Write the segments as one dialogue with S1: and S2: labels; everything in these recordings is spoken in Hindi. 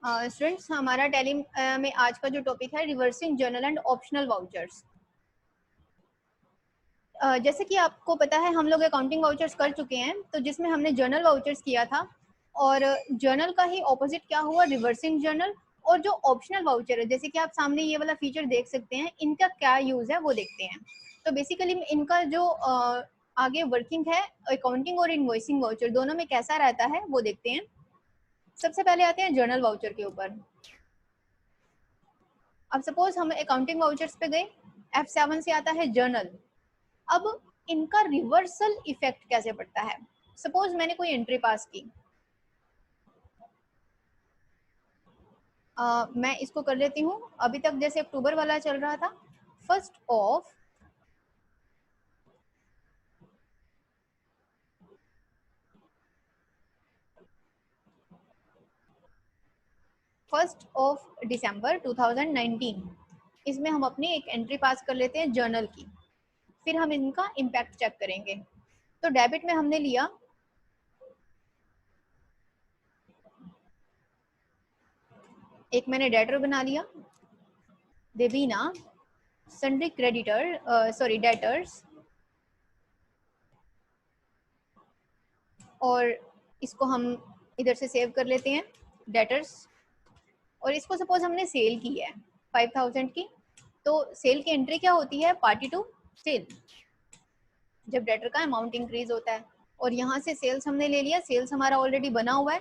S1: स्टूडेंट्स, हमारा टैली में आज का जो टॉपिक है reversing journal and optional vouchers. जैसे कि आपको पता है हम लोग अकाउंटिंग वाउचर्स कर चुके हैं, तो जिसमें हमने जर्नल वाउचर्स किया था और जर्नल का ही ऑपोजिट क्या हुआ, रिवर्सिंग जर्नल। और जो ऑप्शनल वाउचर है, जैसे कि आप सामने ये वाला फीचर देख सकते हैं, इनका क्या यूज है वो देखते हैं। तो बेसिकली इनका जो आगे वर्किंग है अकाउंटिंग और इनवॉइसिंग वाउचर दोनों में कैसा रहता है वो देखते हैं। सबसे पहले आते हैं जर्नल वाउचर के ऊपर। अब सपोज हम अकाउंटिंग वाउचर्स पे गए, F7 से आता है जर्नल। अब इनका रिवर्सल इफेक्ट कैसे पड़ता है। सपोज मैंने कोई एंट्री पास की, मैं इसको कर लेती हूँ। अभी तक जैसे अक्टूबर वाला चल रहा था, फर्स्ट ऑफ दिसंबर 2019, इसमें हम अपनी एक एंट्री पास कर लेते हैं जर्नल की। फिर हम इनका इम्पैक्ट चेक करेंगे। तो डेबिट में हमने लिया, एक मैंने डेटर बना लिया, देबीना सन्ड्री क्रेडिटर डेटर्स, और इसको हम इधर से सेव कर लेते हैं डेटर्स। और इसको सपोज हमने सेल की है 5000 की, तो सेल की एंट्री क्या होती है, पार्टी टू सेल, जब डेटर का अमाउंट इंक्रीज होता है। और यहाँ से सेल्स हमने ले लिया, सेल्स हमारा ऑलरेडी बना हुआ है,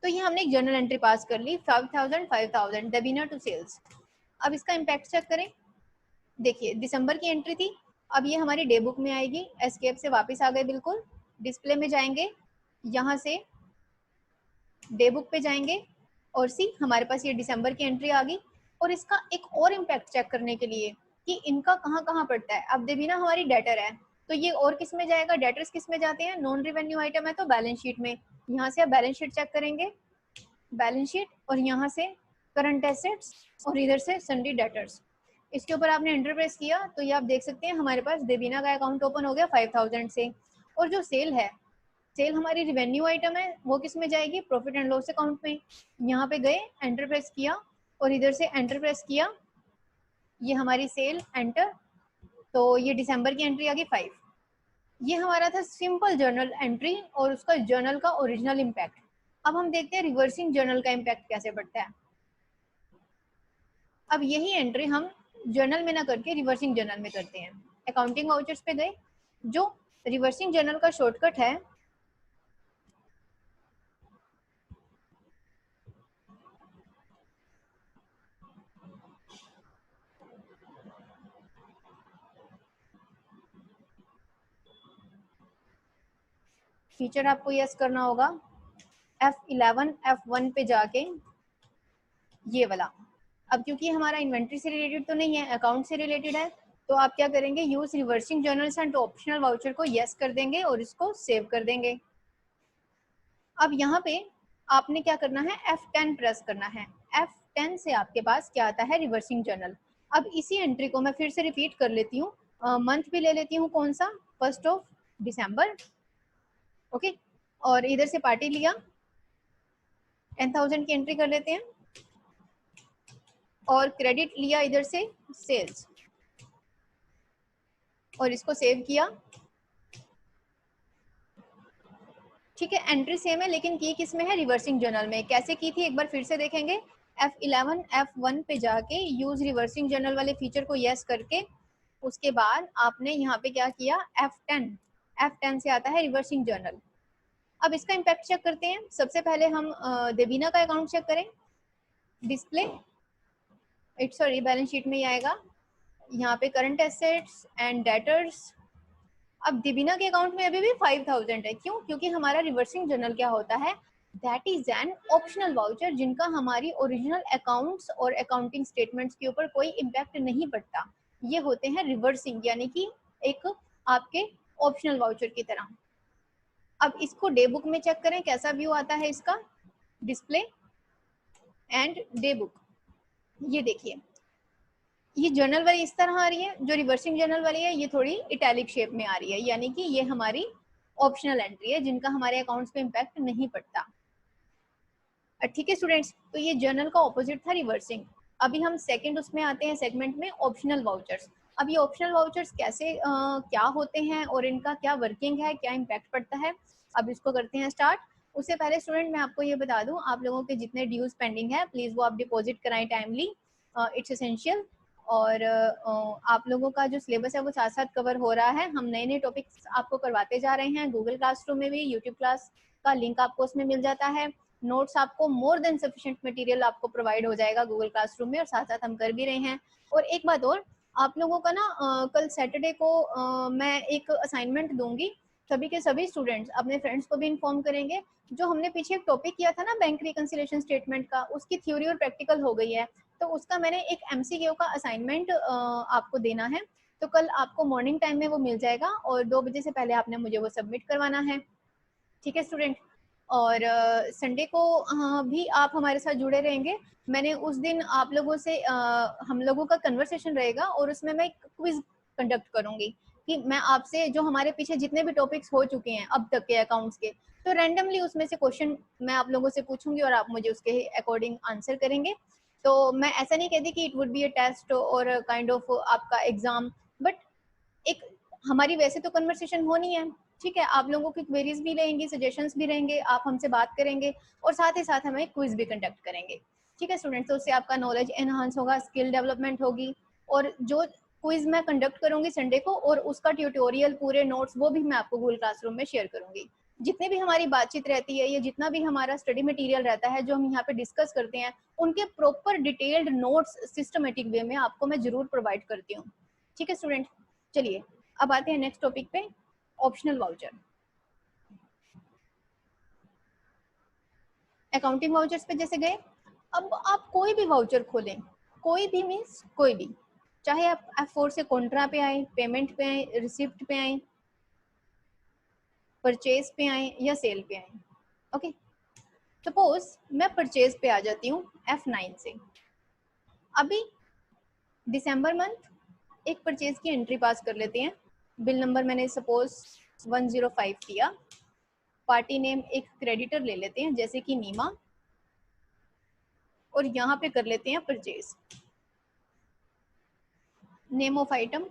S1: तो ये हमने एक जर्नल एंट्री पास कर ली 5000 देबीना टू सेल्स। अब इसका इम्पैक्ट चेक करें। देखिए दिसंबर की एंट्री थी, अब ये हमारी डे बुक में आएगी। एस्केप से वापस आ गए, बिल्कुल डिस्प्ले में जाएंगे, यहाँ से डे बुक पे जाएंगे और सी हमारे पास ये दिसंबर की एंट्री आ गई। और इसका एक और इम्पैक्ट चेक करने के लिए कि इनका कहाँ कहाँ पड़ता है। अब देबीना हमारी डेटर है, तो ये और किस में जाएगा, डेटर्स किस में जाते हैं, नॉन रिवेन्यू आइटम है तो बैलेंस शीट में। यहाँ से आप बैलेंस शीट चेक करेंगे, बैलेंस शीट, और यहाँ से करंट एसेट्स, और इधर से सन्ड्री डेटर्स। इसके ऊपर आपने एंटर प्रेस किया तो ये आप देख सकते हैं हमारे पास देबीना का अकाउंट ओपन हो गया 5000 से। और जो सेल है, सेल हमारी रिवेन्यू आइटम है, वो किस में जाएगी, प्रॉफिट एंड लॉस अकाउंट में। यहाँ पे गए, एंटर प्रेस किया, और इधर से एंटर प्रेस किया, ये हमारी सेल, एंटर, तो ये दिसंबर की एंट्री आ गई 5। ये हमारा था सिंपल जर्नल एंट्री और उसका जर्नल का ओरिजिनल इम्पैक्ट। अब हम देखते हैं रिवर्सिंग जर्नल का इम्पैक्ट कैसे पड़ता है। अब यही एंट्री हम जर्नल में ना करके रिवर्सिंग जर्नल में करते हैं। अकाउंटिंग वाउचर्स पे गए, जो रिवर्सिंग जर्नल का शॉर्टकट है, फीचर आपको यस करना होगा, F11 F1 पे जाके ये वाला। अब क्योंकि हमारा इन्वेंट्री से रिलेटेड तो नहीं है, अकाउंट से रिलेटेड है, तो आप क्या करेंगे, use reversing journals and optional voucher को यस कर देंगे और इसको सेव कर देंगे। अब यहाँ पे आपने क्या करना है, F10 प्रेस करना है। F10 से आपके पास क्या आता है, रिवर्सिंग जर्नल। अब इसी एंट्री को मैं फिर से रिपीट कर लेती हूँ, मंथ भी ले लेती हूँ, कौन सा, 1 दिसंबर, ओके। और इधर से पार्टी लिया, 10,000 की एंट्री कर लेते हैं, और क्रेडिट लिया इधर से सेल्स, और इसको सेव किया। ठीक है, एंट्री सेम है लेकिन की किस में है, रिवर्सिंग जर्नल में। कैसे की थी एक बार फिर से देखेंगे। F11 F1 पे जाके यूज रिवर्सिंग जर्नल वाले फीचर को यस करके, उसके बाद आपने यहाँ पे क्या किया, F10 से आता है रिवर्सिंग जर्नल। अब इसका इम्पैक्ट चेक करते हैं। सबसे पहले हम देबीना का अकाउंट चेक करें, डिस्प्ले, सॉरी बैलेंस शीट में ही आएगा, यहाँ पे करंट एसेट्स एंड डेटर्स। अब देबीना के अकाउंट में अभी भी 5000 है, क्यों, क्योंकि हमारा रिवर्सिंग जर्नल क्या होता है, that is an optional voucher, जिनका हमारी ओरिजिनल अकाउंट्स और अकाउंटिंग स्टेटमेंट्स के ऊपर कोई इम्पैक्ट नहीं पड़ता। ये होते हैं रिवर्सिंग, यानी कि एक आपके ऑप्शनल वाउचर की तरह। अब इसको डे बुक में चेक करें, कैसा व्यू आता है इसका, डिस्प्ले एंड डे बुक। ये देखिए, ये जर्नल वाली इस तरह आ रही है, जो रिवर्सिंग जर्नल वाली है ये थोड़ी इटैलिक शेप में आ रही है, यानी कि ये हमारी ऑप्शनल एंट्री है, जिनका हमारे अकाउंट्स पे इम्पैक्ट नहीं पड़ता। ठीक है स्टूडेंट्स, तो ये जर्नल का ऑपोजिट था रिवर्सिंग। अभी हम सेकंड उसमें आते हैं सेगमेंट में, ऑप्शनल वाउचर्स। अब ये ऑप्शनल वाउचर्स कैसे क्या होते हैं और इनका क्या वर्किंग है, क्या इम्पैक्ट पड़ता है, अब इसको करते हैं स्टार्ट। उससे पहले स्टूडेंट मैं आपको ये बता दूं, आप लोगों के जितने ड्यूज पेंडिंग है प्लीज वो आप डिपॉजिट कराएं टाइमली, इट्स एसेंशियल। और आप लोगों का जो सिलेबस है वो साथ साथ कवर हो रहा है, हम नए नए टॉपिक्स आपको करवाते जा रहे हैं, गूगल क्लासरूम में भी, यूट्यूब क्लास का लिंक आपको उसमें मिल जाता है, नोट्स आपको मोर देन सफिशिएंट मटेरियल आपको प्रोवाइड हो जाएगा गूगल क्लासरूम में, और साथ साथ हम कर भी रहे हैं। और एक बात और, आप लोगों का ना कल सैटरडे को मैं एक असाइनमेंट दूंगी, सभी के सभी स्टूडेंट्स अपने फ्रेंड्स को भी इन्फॉर्म करेंगे। जो हमने पीछे एक टॉपिक किया था ना बैंक रिकंसिलिएशन स्टेटमेंट का, उसकी थ्योरी और प्रैक्टिकल हो गई है, तो उसका मैंने एक एमसीक्यू का असाइनमेंट आपको देना है, तो कल आपको मॉर्निंग टाइम में वो मिल जाएगा और 2 बजे से पहले आपने मुझे वो सबमिट करवाना है। ठीक है स्टूडेंट, और संडे को भी आप हमारे साथ जुड़े रहेंगे। मैंने उस दिन आप लोगों से हम लोगों का कन्वर्सेशन रहेगा और उसमें मैं एक क्विज कंडक्ट करूंगी कि मैं आपसे जो हमारे पीछे जितने भी टॉपिक्स हो चुके हैं अब तक के अकाउंट्स के, तो रैंडमली उसमें से क्वेश्चन मैं आप लोगों से पूछूंगी और आप मुझे उसके अकॉर्डिंग आंसर करेंगे। तो मैं ऐसा नहीं कहती कि it would be a test और काइंड ऑफ आपका एग्जाम, बट एक हमारी वैसे तो कन्वर्सेशन होनी है। ठीक है, आप लोगों की क्वेरीज भी रहेंगी, सजेशंस भी रहेंगे, आप हमसे बात करेंगे और साथ ही साथ हमें क्विज भी कंडक्ट करेंगे। ठीक है स्टूडेंट्स, तो उससे आपका नॉलेज एनहांस होगा, स्किल डेवलपमेंट होगी। और जो क्विज मैं कंडक्ट करूंगी संडे को और उसका ट्यूटोरियल पूरे नोट्स वो भी मैं आपको गूगल क्लासरूम में शेयर करूंगी। जितनी भी हमारी बातचीत रहती है या जितना भी हमारा स्टडी मटेरियल रहता है जो हम यहाँ पे डिस्कस करते हैं, उनके proper detailed notes systematic way में आपको मैं जरूर प्रोवाइड करती हूँ। ठीक है स्टूडेंट, चलिए अब आते हैं नेक्स्ट टॉपिक पे, ऑप्शनल वाउचर। अकाउंटिंग वाउचर्स पे जैसे गए, अब आप कोई भी वाउचर खोलें, कोई भी मीन्स कोई भी, चाहे आप F4 से कॉन्ट्रा पे आए, पेमेंट पे आए, रिसिप्ट पे आए, परचेज पे आए या सेल पे आए। ओके, सपोज मैं परचेज पे आ जाती हूँ F9 से। अभी दिसंबर मंथ एक परचेज की एंट्री पास कर लेते हैं, बिल नंबर मैंने सपोज 105 दिया, पार्टी नेम एक क्रेडिटर ले लेते हैं जैसे कि नीमा, और यहाँ पे कर लेते हैं purchase. Name of item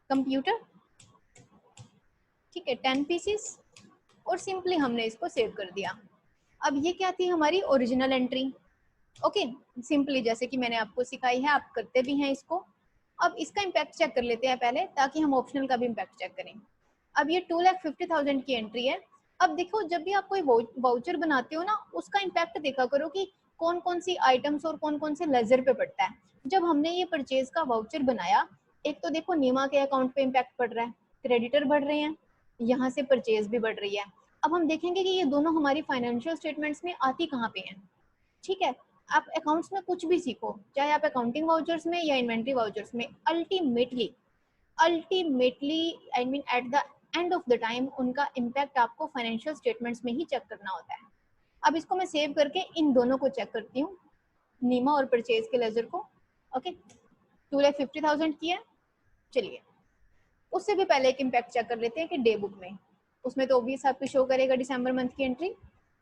S1: computer, ठीक है, 10 पीसेस, और सिंपली हमने इसको सेव कर दिया। अब ये क्या थी, हमारी ओरिजिनल एंट्री। ओके, सिंपली जैसे कि मैंने आपको सिखाई है आप करते भी हैं इसको। अब इसका इम्पैक्ट चेक कर लेते हैं पहले, ताकि हम ऑप्शनल का भी इम्पैक्ट चेक करें। अब ये 2,50,000 की एंट्री है। अब देखो, जब भी आप कोई वाउचर बनाते हो ना, उसका इम्पैक्ट देखा करो कि कौन कौन सी आइटम्स और कौन कौन से लेजर पे पड़ता है। जब हमने ये परचेज का वाउचर बनाया, एक तो देखो नीमा के अकाउंट पे इम्पैक्ट पड़ रहा है, क्रेडिटर बढ़ रहे हैं, यहाँ से परचेज भी बढ़ रही है। अब हम देखेंगे कि ये दोनों हमारी फाइनेंशियल स्टेटमेंट्स में आती कहाँ पे हैं। ठीक है, आप अकाउंट्स में कुछ भी सीखो, चाहे आप अकाउंटिंग वाउचर्स में या इन्वेंट्री वाउचर्स में, ultimately ultimately I mean at the end of the time उनका इम्पैक्ट आपको फाइनेंशियल स्टेटमेंट्स में ही चेक करना होता है। अब इसको मैं सेव करके इन दोनों को चेक करती हूँ, नीमा और परचेज के लेजर को। ओके, 2,50,000 की है। चलिए, उससे भी पहले एक इम्पैक्ट चेक कर लेते हैं कि डे बुक में, उसमें तो ऑब्वियस आपको शो करेगा दिसंबर मंथ की entry,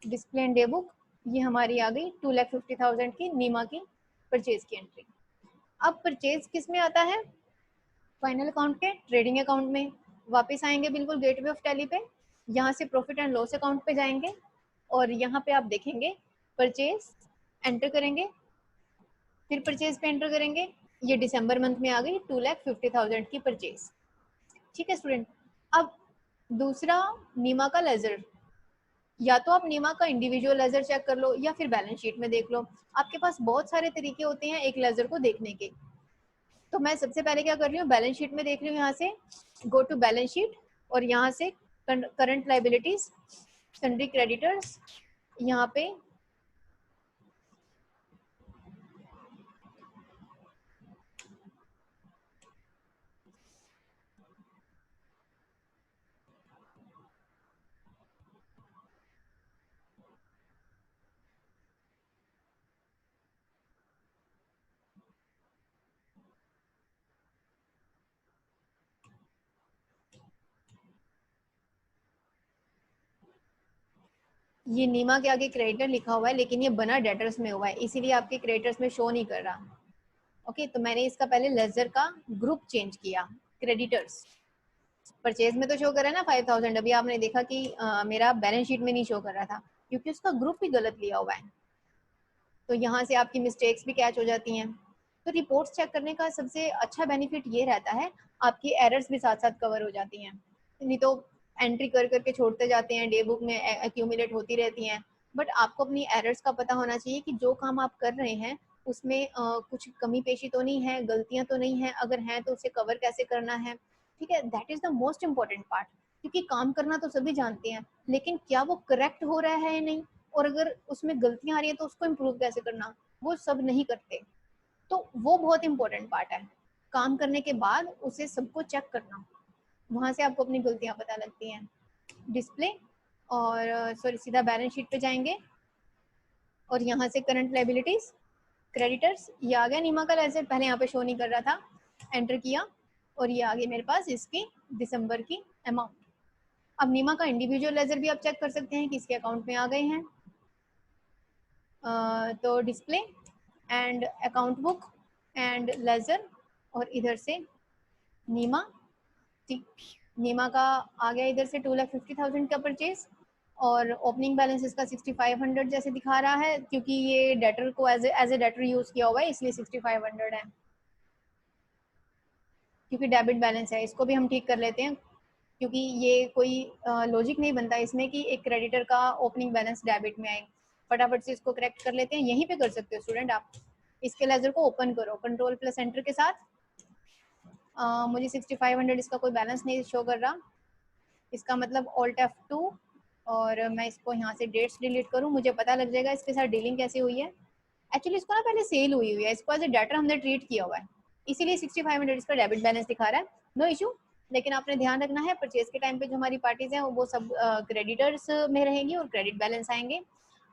S1: display and day book, ये हमारी आ गई 2,50,000 की नीमा की परचेज की एंट्री। अब परचेज किस में आता है, फाइनल अकाउंट के ट्रेडिंग अकाउंट में। वापस आएंगे बिल्कुल गेटवे ऑफ टैली पे, यहाँ से प्रॉफिट एंड लॉस अकाउंट पे जाएंगे और यहाँ पे आप देखेंगे परचेज एंटर करेंगे, फिर परचेज पे एंटर करेंगे, ये दिसंबर मंथ में आ गई 2,50,000 की परचेज। ठीक है स्टूडेंट, अब दूसरा नीमा का लेजर, या तो आप नीमा का इंडिविजुअल लेजर चेक कर लो या फिर बैलेंस शीट में देख लो, आपके पास बहुत सारे तरीके होते हैं एक लेजर को देखने के। तो मैं सबसे पहले क्या कर रही हूँ, बैलेंस शीट में देख रही हूँ, यहाँ से गो टू बैलेंस शीट और यहाँ से करंट लाइबिलिटीज, सन्ड्री क्रेडिटर्स, यहाँ पे ये नीमा के आगे क्रेडिटर लिखा हुआ है लेकिन ये बना डेटर्स में हुआ है, इसीलिए आपके क्रेडिटर्स में शो नहीं कर रहा। ओके, तो मैंने इसका पहले लेजर का ग्रुप चेंज किया, क्रेडिटर्स। परचेज में तो शो कर रहा है ना 5000, अभी आपने देखा कि मेरा बैलेंस शीट में नहीं शो कर रहा था क्योंकि उसका ग्रुप भी गलत लिया हुआ है। तो यहाँ से आपकी मिस्टेक्स भी कैच हो जाती हैं। तो रिपोर्ट्स चेक करने का सबसे अच्छा बेनिफिट ये रहता है, आपकी एरर्स भी साथ साथ कवर हो जाती हैं। नहीं तो एंट्री कर करके छोड़ते जाते हैं, डे बुक में एक्यूमुलेट होती रहती हैं। बट आपको अपनी एरर्स का पता होना चाहिए कि जो काम आप कर रहे हैं उसमें कुछ कमी पेशी तो नहीं है, गलतियां तो नहीं है, अगर हैं तो उसे कवर कैसे करना है। ठीक है, that is the most important part. क्योंकि काम करना तो सभी जानते हैं, लेकिन क्या वो करेक्ट हो रहा है या नहीं, और अगर उसमें गलतियां आ रही है तो उसको इम्प्रूव कैसे करना, वो सब नहीं करते। तो वो बहुत इंपॉर्टेंट पार्ट है। काम करने के बाद उसे सबको चेक करना, वहां से आपको अपनी गलतियां पता लगती हैं। डिस्प्ले और सॉरी सीधा बैलेंस शीट पे जाएंगे और यहाँ से करंट लायबिलिटीज, क्रेडिटर्स, ये आ गया नीमा का लेजर, पहले यहाँ पे शो नहीं कर रहा था, एंटर किया और ये आ गई मेरे पास इसकी दिसंबर की अमाउंट। अब नीमा का इंडिविजुअल लेजर भी आप चेक कर सकते हैं कि इसके अकाउंट में आ गए हैं। तो display and account book and ledger, और इधर से नीमा, ठीक, नीमा का आ गया इधर से 2,50,000 का परचेज, और ओपनिंग बैलेंस इसका 6,500 जैसे दिखा रहा है क्योंकि ये डेटर को एज ए डेटर यूज किया हुआ है, इसलिए 6,500 है क्योंकि डेबिट बैलेंस है। इसको भी हम ठीक कर लेते हैं क्योंकि ये कोई लॉजिक नहीं बनता इसमें कि एक क्रेडिटर का ओपनिंग बैलेंस डेबिट में आए। फटाफट से इसको करेक्ट कर लेते हैं, यहीं पे कर सकते हो स्टूडेंट आप। इसके लेजर को ओपन करो कंट्रोल प्लस एंटर के साथ। मुझे 6,500 इसका कोई बैलेंस नहीं शो कर रहा, इसका मतलब ऑल्ट F2, और मैं इसको यहाँ से डेट्स डिलीट करूँ, मुझे पता लग जाएगा इसके साथ डीलिंग कैसे हुई है। एक्चुअली इसको ना पहले सेल हुई है, इसको एज ए डेटर हमने ट्रीट किया हुआ है, इसीलिए 6,500 इसका डेबिट बैलेंस दिखा रहा है, नो इशू। लेकिन आपने ध्यान रखना है परचेज के टाइम पे जो हमारी पार्टीज हैं वो सब क्रेडिटर्स में रहेंगी और क्रेडिट बैलेंस आएंगे।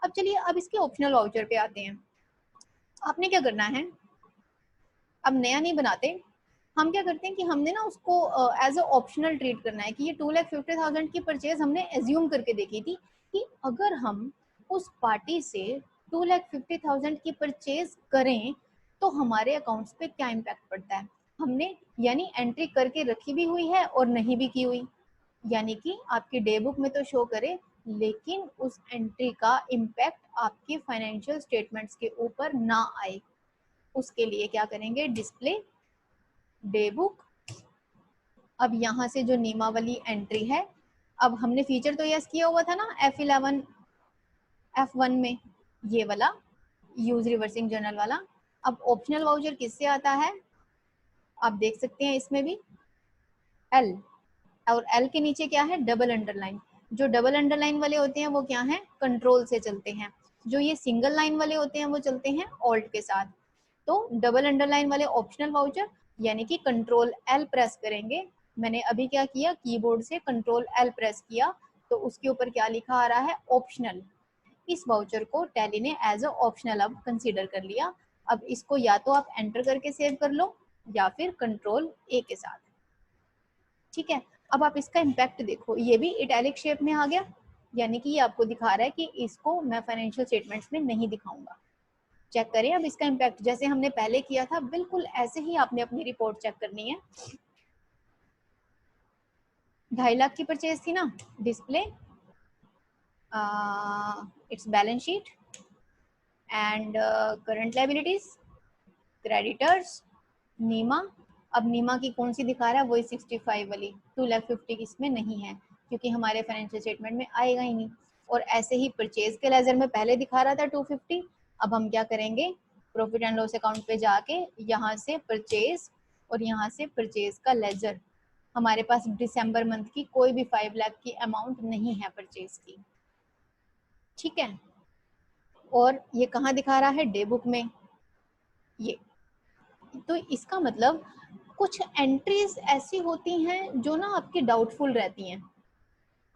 S1: अब चलिए अब इसके ऑप्शनल वाउचर पे आते हैं। आपने क्या करना है, अब नया नहीं बनाते, हम क्या करते हैं कि हमने ना उसको एज अ ऑप्शनल ट्रीट करना है कि ये 2,50,000 की परचेज हमने एज्यूम करके देखी थी कि अगर हम उस पार्टी से 2,50,000 की परचेज करें तो हमारे अकाउंट्स पे क्या इम्पैक्ट पड़ता है। हमने यानी एंट्री करके रखी भी हुई है और नहीं भी की हुई, यानी कि आपकी डे बुक में तो शो करे लेकिन उस एंट्री का इम्पैक्ट आपके फाइनेंशियल स्टेटमेंट्स के ऊपर ना आए। उसके लिए क्या करेंगे, डिस्प्ले डे बुक। अब यहाँ से जो नीमा वाली एंट्री है, अब हमने फीचर तो यस किया हुआ था ना F11 F1 में, ये वाला यूज रिवर्सिंग जर्नल वाला। अब ऑप्शनल वाउचर किससे आता है, आप देख सकते हैं इसमें भी L, और L के नीचे क्या है, डबल अंडरलाइन। जो डबल अंडरलाइन वाले होते हैं वो क्या है, कंट्रोल से चलते हैं, जो ये सिंगल लाइन वाले होते हैं वो चलते हैं ऑल्ट के साथ। तो डबल अंडरलाइन वाले ऑप्शनल वाउचर यानी कि कंट्रोल L प्रेस करेंगे। मैंने अभी क्या किया, कीबोर्ड से कंट्रोल L प्रेस किया तो उसके ऊपर क्या लिखा आ रहा है, ऑप्शनल। इस वाउचर को टैली ने एज अ ऑप्शनल अब कंसीडर कर लिया। अब इसको या तो आप एंटर करके सेव कर लो या फिर कंट्रोल A के साथ। ठीक है, अब आप इसका इम्पैक्ट देखो, ये भी इटैलिक शेप में आ गया, यानी कि ये आपको दिखा रहा है कि इसको मैं फाइनेंशियल स्टेटमेंट्स में नहीं दिखाऊंगा। चेक करें अब इसका इम्पैक्ट, जैसे हमने पहले किया था बिल्कुल ऐसे ही आपने अपनी रिपोर्ट चेक करनी है। 2.5 लाख की परचेज थी ना, display its balance sheet and current liabilities, creditors, Neema. अब नीमा की कौन सी दिखा रहा है, वही 65 वाली, 2,50,000 इसमें नहीं है क्योंकि हमारे फाइनेंशियल स्टेटमेंट में आएगा ही नहीं। और ऐसे ही परचेज के लेजर में पहले दिखा रहा था 250, अब हम क्या करेंगे, प्रॉफिट एंड लॉस अकाउंट पे जाके यहाँ से परचेज और यहाँ से परचेज का लेजर, हमारे पास दिसंबर मंथ की कोई भी 5 लाख की अमाउंट नहीं है परचेज की। ठीक है, और ये कहाँ दिखा रहा है, डे बुक में ये। तो इसका मतलब कुछ एंट्रीज ऐसी होती हैं जो ना आपकी डाउटफुल रहती हैं,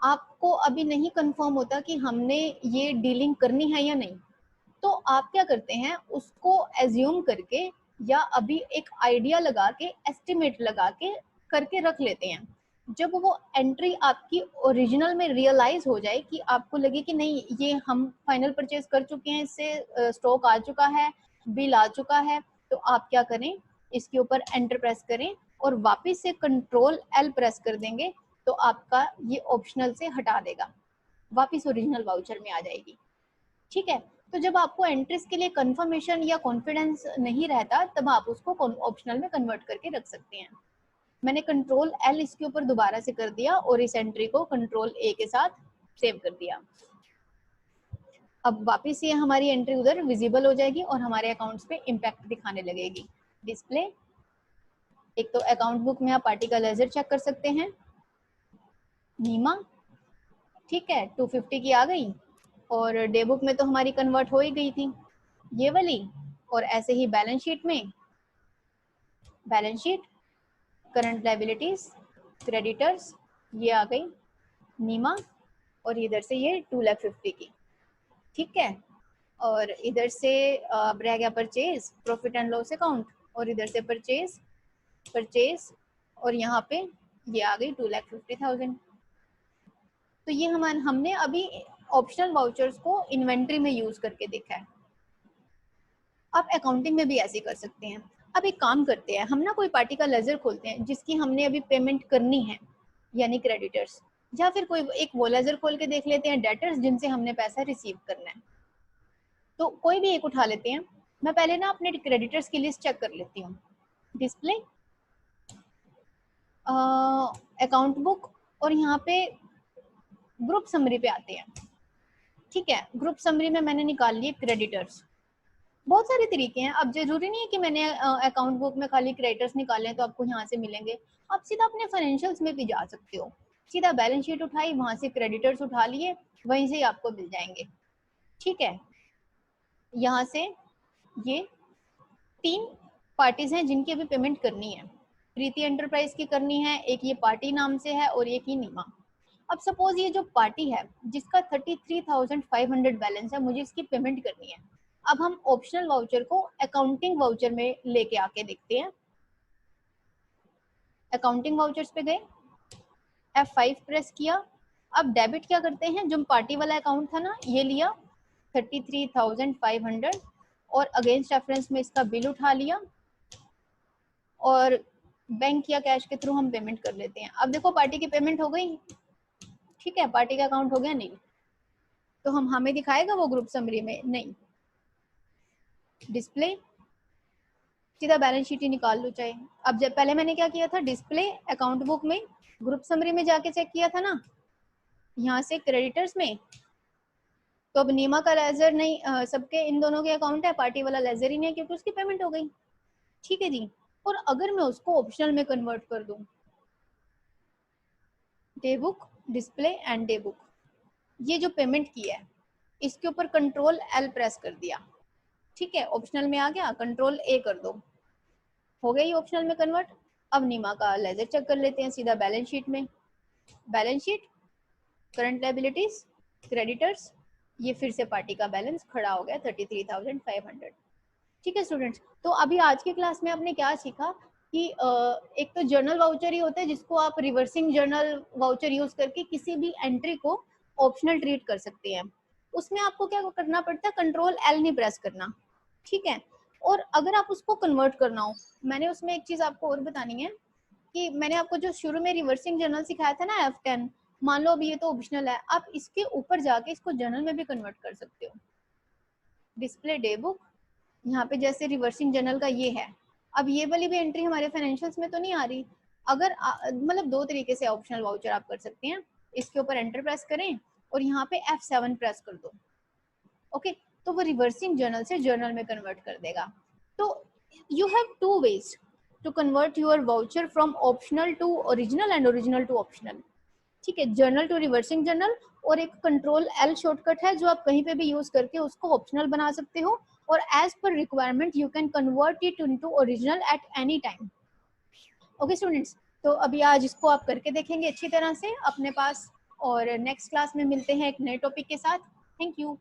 S1: आपको अभी नहीं कंफर्म होता कि हमने ये डीलिंग करनी है या नहीं। तो आप क्या करते हैं, उसको एज्यूम करके या अभी एक आइडिया लगा के एस्टिमेट लगा के करके रख लेते हैं। जब वो एंट्री आपकी ओरिजिनल में रियलाइज हो जाए कि आपको लगे कि नहीं ये हम फाइनल परचेज कर चुके हैं, इससे स्टॉक आ चुका है, बिल आ चुका है, तो आप क्या करें, इसके ऊपर एंटर प्रेस करें और वापस से कंट्रोल एल प्रेस कर देंगे तो आपका ये ऑप्शनल से हटा देगा, वापस ओरिजिनल वाउचर में आ जाएगी। ठीक है, तो जब आपको एंट्रीज के लिए कंफर्मेशन या कॉन्फिडेंस नहीं रहता तब आप उसको ऑप्शनल में कन्वर्ट करके रख सकते हैं। मैंने कंट्रोल एल इसके ऊपर दोबारा से कर दिया और इस एंट्री को कंट्रोल ए के साथ सेव कर दिया। अब वापस ये हमारी एंट्री उधर विजिबल हो जाएगी और हमारे अकाउंट्स पे इम्पैक्ट दिखाने लगेगी। डिस्प्ले, एक तो अकाउंट बुक में आप पार्टी का लेजर चेक कर सकते हैं, नीमा, ठीक है 250 की आ गई, और डे बुक में तो हमारी कन्वर्ट हो ही गई थी ये वाली, और ऐसे ही बैलेंस शीट में, balance sheet, current liabilities, creditors, ये आ गई नीमा, और इधर से ये 2,50,000 की, ठीक है। और इधर से रह गया purchase, profit and loss account, और इधर से परचेज और यहाँ पे ये आ गई 2,50,000। तो ये हमने अभी ऑप्शनल वाउचर्स को इन्वेंट्री में यूज करके देखा है। आप अकाउंटिंग में भी ऐसे कर सकते हैं। अब एक काम करते हैं, हम ना कोई पार्टी का लेजर खोलते हैं जिसकी हमने अभी पेमेंट करनी है, यानी क्रेडिटर्स, या फिर कोई एक वो लेजर खोल के देख लेते हैं डेटर्स जिनसे हमने पैसा रिसीव करना है। तो कोई भी एक उठा लेते हैं। मैं पहले ना अपने क्रेडिटर्स की लिस्ट चेक कर लेती हूँ। डिस्प्ले, अकाउंट बुक, और यहाँ पे ग्रुप समरी पे आते हैं। ठीक है, ग्रुप समरी में मैंने निकाल लिए क्रेडिटर्स। बहुत सारे तरीके हैं, अब जरूरी नहीं है कि मैंने अकाउंट बुक में खाली क्रेडिटर्स निकाले हैं तो आपको यहाँ से मिलेंगे। आप सीधा अपने फाइनेंशियल्स में भी जा सकते हो, सीधा बैलेंस शीट उठाई, वहां से क्रेडिटर्स उठा लिए, वहीं से आपको मिल जाएंगे। ठीक है, यहाँ से ये 3 पार्टीज हैं जिनकी अभी पेमेंट करनी है। प्रीति एंटरप्राइज की करनी है, एक ये पार्टी नाम से है और एक ही नीमा। अब सपोज ये जो पार्टी है जिसका 33,500 बैलेंस है, मुझे इसकी पेमेंट करनी है। अब हम ऑप्शनल वाउचर को अकाउंटिंग वाउचर में लेके आके देखते हैं। अकाउंटिंग वाउचर्स पे गए, F5 प्रेस किया। अब डेबिट क्या करते हैं, जो पार्टी वाला अकाउंट था ना ये लिया 33,500 और अगेंस्ट रेफरेंस में इसका बिल उठा लिया और बैंक या कैश के थ्रू हम पेमेंट कर लेते हैं। अब देखो पार्टी की पेमेंट हो गई, ठीक है, पार्टी का अकाउंट हो गया नहीं, तो हमें दिखाएगा वो ग्रुप समरी में नहीं। डिस्प्ले, सीधा बैलेंस शीट ही निकाल लो चाहे। अब जब पहले मैंने क्या किया था, डिस्प्ले अकाउंट बुक में ग्रुप समरी में जाके चेक किया था ना, यहाँ से क्रेडिटर्स में, तो अब नीमा का लेजर नहीं, सबके इन दोनों के अकाउंट है, पार्टी वाला लेजर ही नहीं क्योंकि उसकी पेमेंट हो गई। ठीक है जी, और अगर मैं उसको ऑप्शनल में कन्वर्ट कर दूं, day book, display and day book, ये जो पेमेंट की है इसके ऊपर कंट्रोल एल प्रेस कर दिया, ठीक है, ऑप्शनल में आ गया, कंट्रोल ए कर दो, हो गई ऑप्शनल में कन्वर्ट। अब नीमा का लेजर चेक कर लेते हैं, सीधा बैलेंस शीट में, balance sheet, current liabilities, creditors, ये फिर से पार्टी का बैलेंस खड़ा हो गया 33,500। ठीक है स्टूडेंट्स, तो अभी आज की क्लास में आपने क्या सीखा कि एक तो जर्नल वाउचर ही होता है जिसको आप रिवर्सिंग जर्नल वाउचर यूज करके किसी भी एंट्री को ऑप्शनल ट्रीट कर सकते हैं। उसमें आपको क्या करना पड़ता है, कंट्रोल एल नहीं प्रेस करना, ठीक है। और अगर आप उसको कन्वर्ट करना हो, मैंने उसमें एक चीज आपको और बतानी है कि मैंने आपको जो शुरू में रिवर्सिंग जर्नल सिखाया था ना F10, मान लो अभी ये तो ऑप्शनल है, आप इसके ऊपर जाके इसको जर्नल में भी कन्वर्ट कर सकते हो। डिस्प्ले डे बुक, यहाँ पे जैसे रिवर्सिंग जर्नल का ये है, अब ये वाली भी एंट्री हमारे फाइनेंशियल्स में तो नहीं आ रही। अगर मतलब 2 तरीके से ऑप्शनल वाउचर आप कर सकते हैं, इसके ऊपर एंटर प्रेस करें और यहाँ पे F7 प्रेस कर दो, ओके, तो वो रिवर्सिंग जर्नल से जर्नल में कन्वर्ट कर देगा। तो you have 2 ways to convert your voucher from optional to original and original to optional. ठीक है, जर्नल टू रिवर्सिंग जर्नल, और एक कंट्रोल एल शॉर्टकट है जो आप कहीं पे भी यूज करके उसको ऑप्शनल बना सकते हो, और as per requirement you can convert it into original at any time. Okay students, तो अभी आज इसको आप करके देखेंगे अच्छी तरह से अपने पास, और नेक्स्ट क्लास में मिलते हैं एक नए टॉपिक के साथ। Thank you.